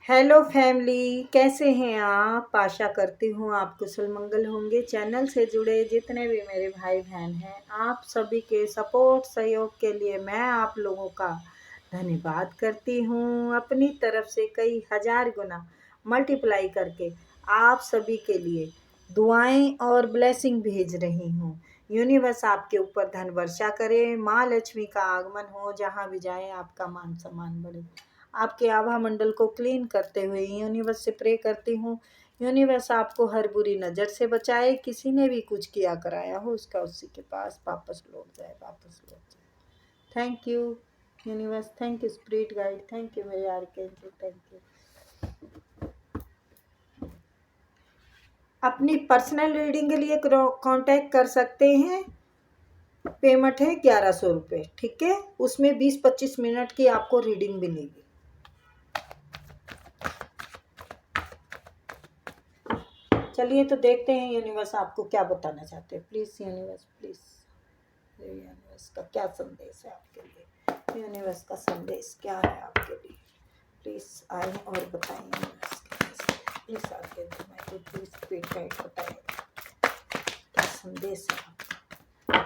Hello family, कैसे हैं आप। आशा करती हूँ आप कुशल मंगल होंगे। चैनल से जुड़े जितने भी मेरे भाई बहन हैं, आप सभी के सपोर्ट सहयोग के लिए मैं आप लोगों का धन्यवाद करती हूँ। अपनी तरफ से कई हजार गुना मल्टीप्लाई करके आप सभी के लिए दुआएं और ब्लेसिंग भेज रही हूँ। यूनिवर्स आपके ऊपर धन वर्षा करे, माँ लक्ष्मी का आगमन हो, जहाँ भी जाए आपका मान सम्मान बढ़े। आपके आभा मंडल को क्लीन करते हुए यूनिवर्स से प्रे करती हूँ, यूनिवर्स आपको हर बुरी नज़र से बचाए। किसी ने भी कुछ किया कराया हो उसका उसी के पास वापस लौट जाए, वापस लौट जाए। Thank you universe, thank you spirit guide, thank you मेरे आर्कएंजल, थैंक यू। अपनी पर्सनल रीडिंग के लिए कांटेक्ट कर सकते हैं। पेमेंट है 1100 रुपये, ठीक है। उसमें 20-25 मिनट की आपको रीडिंग मिलेगी। चलिए तो देखते हैं यूनिवर्स आपको क्या बताना चाहते हैं। प्लीज़ यूनिवर्स, प्लीज़ यूनिवर्स का क्या संदेश है आपके लिए, यूनिवर्स का संदेश क्या है आपके लिए। प्लीज़ आए और बताएं यूनिवर्स प्लीज़ आके मैं प्लीज़ स्पिरिट गाइड बताएं क्या संदेश है आपका।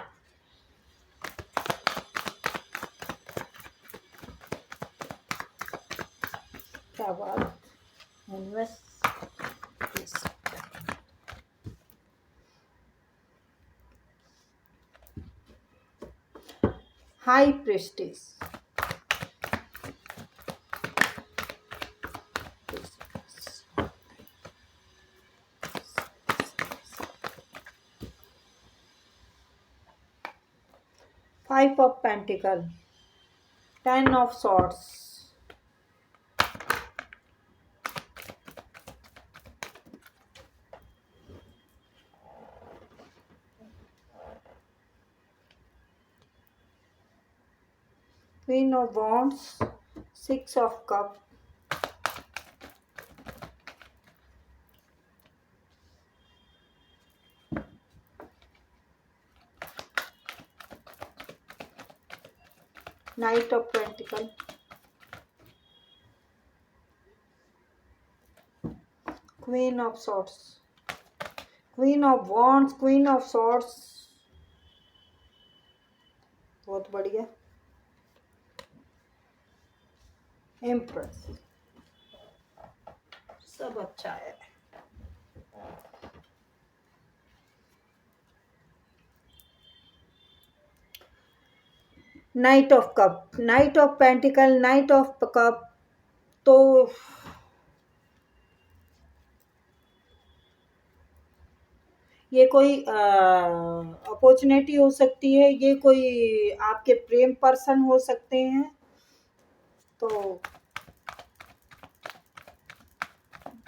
क्या बात universe, please. High prestige, 5 of Pentacle, 10 of Swords, Queen of Wands, 6 of Cups, Knight of Pentacles, Queen of Swords, Queen of Wands, Queen of Swords, बहुत बढ़िया। Empress, सब अच्छा है। Night of cup, night of pentacle, night of cup, तो ये कोई opportunity हो सकती है, ये कोई आपके प्रेम पर्सन हो सकते हैं। तो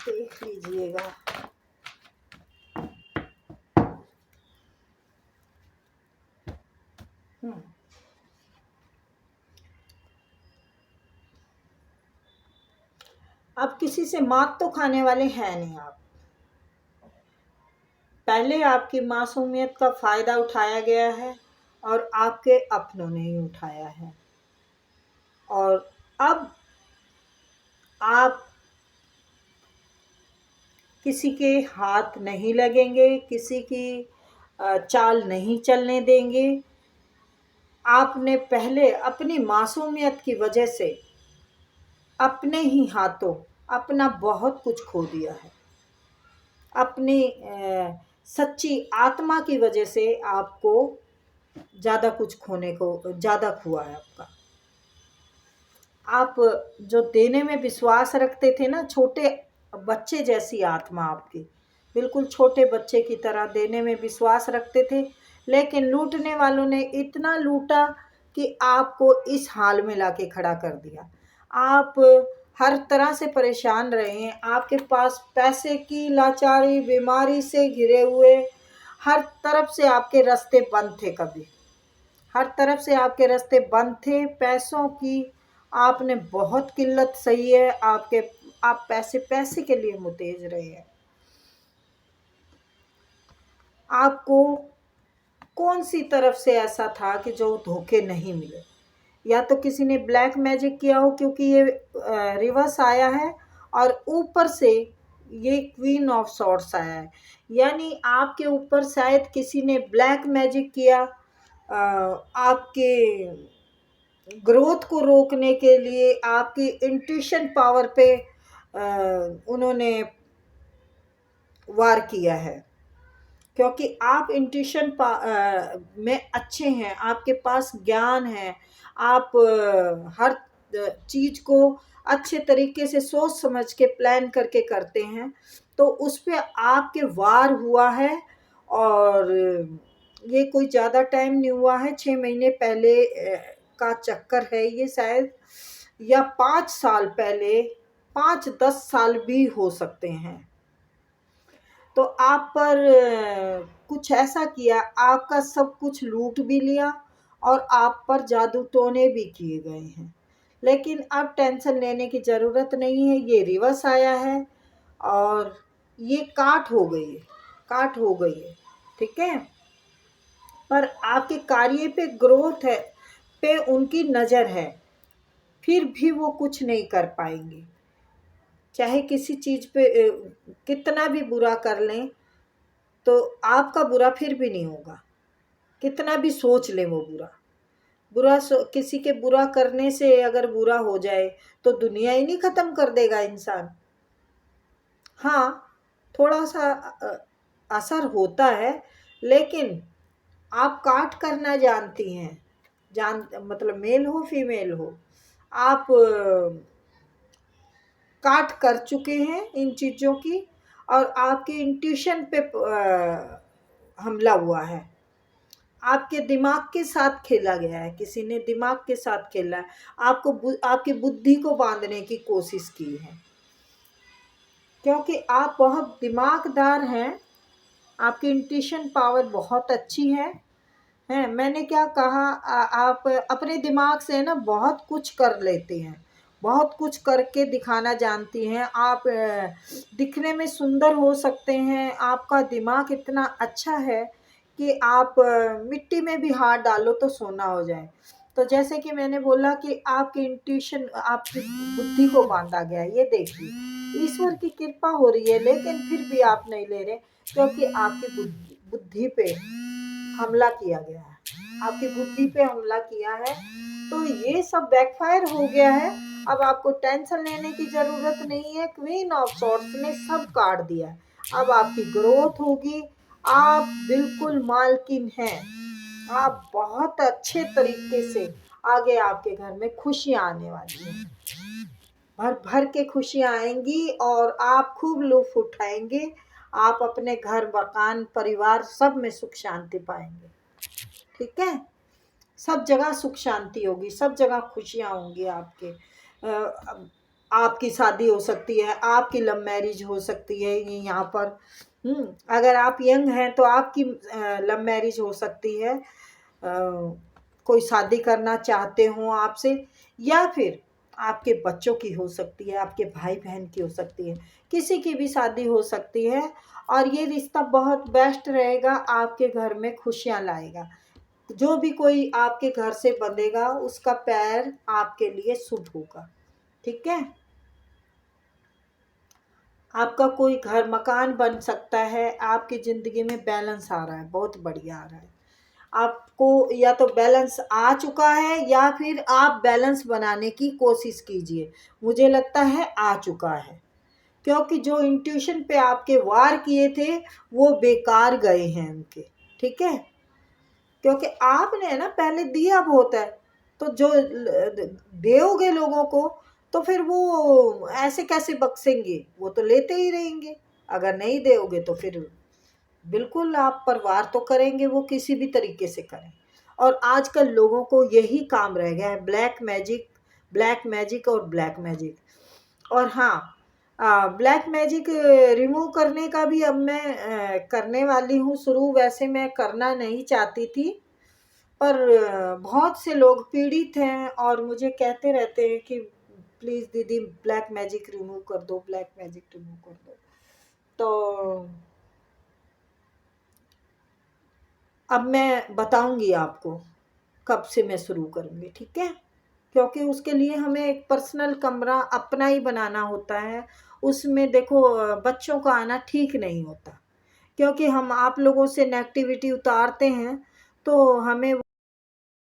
देख लीजिएगा। अब किसी से मात तो खाने वाले हैं नहीं आप। पहले आपकी मासूमियत का फायदा उठाया गया है और आपके अपनों ने ही उठाया है, और अब आप किसी के हाथ नहीं लगेंगे, किसी की चाल नहीं चलने देंगे। आपने पहले अपनी मासूमियत की वजह से अपने ही हाथों अपना बहुत कुछ खो दिया है। अपनी सच्ची आत्मा की वजह से आपको ज़्यादा कुछ खोने को ज़्यादा हुआ है आपका। आप जो देने में विश्वास रखते थे ना, छोटे बच्चे जैसी आत्मा आपकी, बिल्कुल छोटे बच्चे की तरह देने में विश्वास रखते थे, लेकिन लूटने वालों ने इतना लूटा कि आपको इस हाल में लाके खड़ा कर दिया। आप हर तरह से परेशान रहे हैं। आपके पास पैसे की लाचारी, बीमारी से घिरे हुए, हर तरफ से आपके रास्ते बंद थे। कभी हर तरफ से आपके रास्ते बंद थे पैसों की। आपने बहुत किल्लत सही है। आप पैसे के लिए मुतेज रहे हैं। आपको कौन सी तरफ से ऐसा था कि जो धोखे नहीं मिले, या तो किसी ने ब्लैक मैजिक किया हो, क्योंकि ये रिवर्स आया है और ऊपर से ये क्वीन ऑफ सॉर्ड्स आया है, यानी आपके ऊपर शायद किसी ने ब्लैक मैजिक किया, आपके ग्रोथ को रोकने के लिए, आपकी इंट्यूशन पावर पे उन्होंने वार किया है। क्योंकि आप इंट्यूशन में अच्छे हैं, आपके पास ज्ञान है, आप हर चीज को अच्छे तरीके से सोच समझ के प्लान करके करते हैं, तो उस पे आपके वार हुआ है। और ये कोई ज़्यादा टाइम नहीं हुआ है, 6 महीने पहले का चक्कर है ये शायद, या 5 साल पहले, 5-10 साल भी हो सकते हैं। तो आप पर कुछ ऐसा किया, आपका सब कुछ लूट भी लिया और आप पर जादू टोने भी किए गए हैं। लेकिन अब टेंशन लेने की ज़रूरत नहीं है, ये रिवर्स आया है और ये काट हो गई है, काट हो गई है, ठीक है। पर आपके कार्य पे ग्रोथ है, पे उनकी नज़र है, फिर भी वो कुछ नहीं कर पाएंगे। चाहे किसी चीज़ पे कितना भी बुरा कर लें तो आपका बुरा फिर भी नहीं होगा, कितना भी सोच ले वो बुरा। किसी के बुरा करने से अगर बुरा हो जाए तो दुनिया ही नहीं ख़त्म कर देगा इंसान। हाँ, थोड़ा सा असर होता है, लेकिन आप काट करना जानती हैं, मतलब मेल हो फीमेल हो, आप काट कर चुके हैं इन चीज़ों की, और आपके इंट्यूशन पे हमला हुआ है, आपके दिमाग के साथ खेला गया है, किसी ने दिमाग के साथ खेला है, आपकी बुद्धि को बांधने की कोशिश की है। क्योंकि आप बहुत दिमागदार हैं, आपकी इंट्यूशन पावर बहुत अच्छी है। मैंने क्या कहा, आप अपने दिमाग से ना बहुत कुछ कर लेते हैं, बहुत कुछ करके दिखाना जानती हैं आप। दिखने में सुंदर हो सकते हैं, आपका दिमाग इतना अच्छा है कि आप मिट्टी में भी हाथ डालो तो सोना हो जाए। तो जैसे कि मैंने बोला कि आपकी इंट्यूशन, आपकी बुद्धि को बांधा गया है, ये देखिए ईश्वर की कृपा हो रही है, लेकिन फिर भी आप नहीं ले रहे, क्योंकि आपकी बुद्धि पे हमला किया गया है, आपकी बुद्धि पे हमला किया है। तो ये सब बैकफायर हो गया है। अब आपको टेंशन लेने की जरूरत नहीं है, क्वीन ऑफ सॉर्ड्स ने सब काट दिया है। अब आपकी ग्रोथ होगी, आप बिल्कुल मालकिन हैं, आप बहुत अच्छे तरीके से आगे आपके घर में खुशियाँ आने वाली हैं, भर भर के खुशियाँ आएंगी और आप खूब लुत्फ उठाएंगे। आप अपने घर, मकान, परिवार सब में सुख शांति पाएंगे, ठीक है। सब जगह सुख शांति होगी, सब जगह खुशियाँ होंगी आपके। आपकी शादी हो सकती है, आपकी लव मैरिज हो सकती है, ये यहाँ पर अगर आप यंग हैं तो आपकी लव मैरिज हो सकती है, कोई शादी करना चाहते हो आपसे, या फिर आपके बच्चों की हो सकती है, आपके भाई बहन की हो सकती है, किसी की भी शादी हो सकती है। और ये रिश्ता बहुत बेस्ट रहेगा, आपके घर में खुशियाँ लाएगा। जो भी कोई आपके घर से बंधेगा उसका पैर आपके लिए शुभ होगा, ठीक है। आपका कोई घर मकान बन सकता है, आपकी ज़िंदगी में बैलेंस आ रहा है, बहुत बढ़िया आ रहा है। आपको या तो बैलेंस आ चुका है या फिर आप बैलेंस बनाने की कोशिश कीजिए, मुझे लगता है आ चुका है। क्योंकि जो इंट्यूशन पे आपके वार किए थे वो बेकार गए हैं उनके, ठीक है। क्योंकि आपने ना पहले दिया बहुत है, तो जो दोगे लोगों को तो फिर वो ऐसे कैसे बख्शेंगे, वो तो लेते ही रहेंगे। अगर नहीं दोगे तो फिर बिल्कुल आप पर वार तो करेंगे, वो किसी भी तरीके से करें। और आजकल लोगों को यही काम रह गया है, ब्लैक मैजिक, ब्लैक मैजिक और ब्लैक मैजिक। और हाँ, ब्लैक मैजिक रिमूव करने का भी अब मैं करने वाली हूँ शुरू। वैसे मैं करना नहीं चाहती थी, पर बहुत से लोग पीड़ित हैं और मुझे कहते रहते हैं कि प्लीज़ दीदी ब्लैक मैजिक रिमूव कर दो, ब्लैक मैजिक रिमूव कर दो। तो अब मैं बताऊंगी आपको कब से मैं शुरू करूंगी, ठीक है। क्योंकि उसके लिए हमें एक पर्सनल कमरा अपना ही बनाना होता है। उसमें देखो बच्चों का आना ठीक नहीं होता, क्योंकि हम आप लोगों से नेगेटिविटी उतारते हैं तो हमें